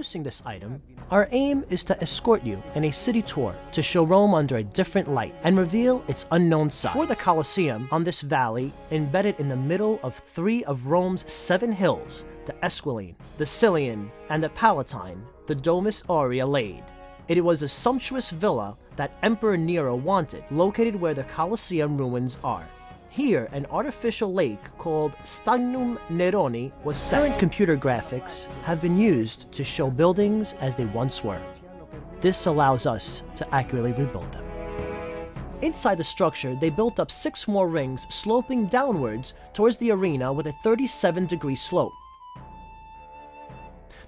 introducing this item, our aim is to escort you in a city tour to show Rome under a different light and reveal its unknown sides. For the Colosseum, on this valley, embedded in the middle of 3 of Rome's 7 hills, the Esquiline, the Cillian, and the Palatine, the Domus Aurea laid. It was a sumptuous villa that Emperor Nero wanted, located where the Colosseum ruins are. Here, an artificial lake called Stagnum Neroni was set. Current computer graphics have been used to show buildings as they once were. This allows us to accurately rebuild them. Inside the structure, they built up 6 more rings sloping downwards towards the arena with a 37-degree slope.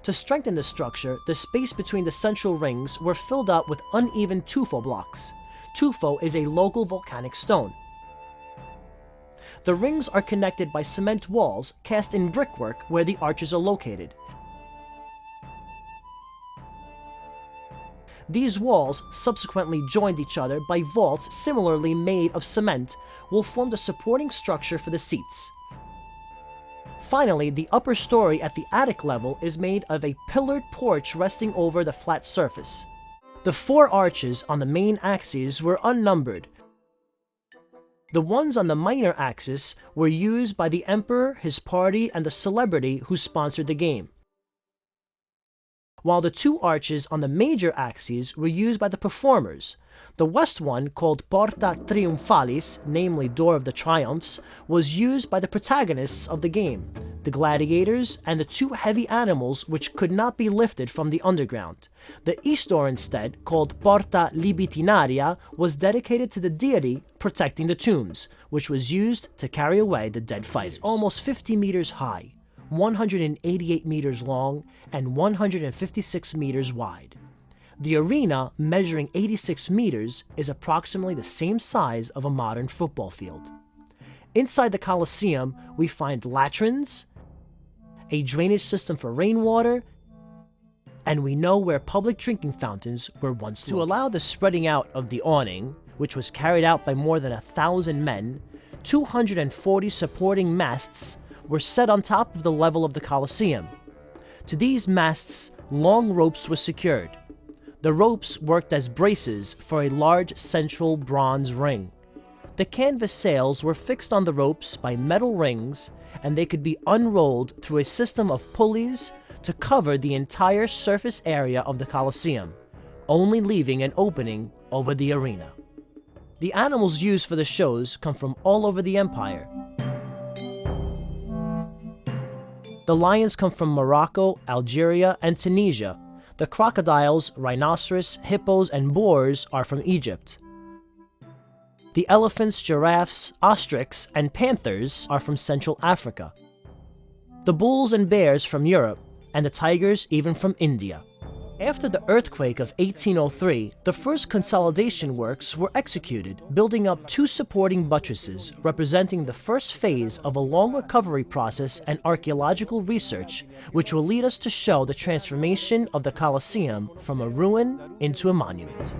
To strengthen the structure, the space between the central rings were filled up with uneven tuffo blocks. Tuffo is a local volcanic stone. The rings are connected by cement walls cast in brickwork where the arches are located. These walls subsequently joined each other by vaults similarly made of cement will form the supporting structure for the seats. Finally, the upper story at the attic level is made of a pillared porch resting over the flat surface. The 4 arches on the main axes were unnumbered. The ones on the minor axis were used by the emperor, his party, and the celebrity who sponsored the game, while the 2 arches on the major axes were used by the performers. The west one, called Porta Triumphalis, namely Door of the Triumphs, was used by the protagonists of the game, the gladiators, and the 2 heavy animals which could not be lifted from the underground. The east door instead, called Porta Libitinaria, was dedicated to the deity protecting the tombs, which was used to carry away the dead fighters. Almost 50 meters high, 188 meters long, and 156 meters wide. The arena, measuring 86 meters, is approximately the same size of a modern football field. Inside the Colosseum, we find latrines, a drainage system for rainwater, and we know where public drinking fountains were once located. To allow the spreading out of the awning, which was carried out by more than 1,000 men, 240 supporting masts were set on top of the level of the Colosseum. To these masts, long ropes were secured. The ropes worked as braces for a large central bronze ring. The canvas sails were fixed on the ropes by metal rings, and they could be unrolled through a system of pulleys to cover the entire surface area of the Colosseum, only leaving an opening over the arena. The animals used for the shows come from all over the empire. The lions come from Morocco, Algeria, and Tunisia. The crocodiles, rhinoceros, hippos, and boars are from Egypt. The elephants, giraffes, ostrich, and panthers are from Central Africa. The bulls and bears from Europe, and the tigers even from India. After the earthquake of 1803, the first consolidation works were executed, building up 2 supporting buttresses, representing the first phase of a long recovery process and archaeological research, which will lead us to show the transformation of the Colosseum from a ruin into a monument.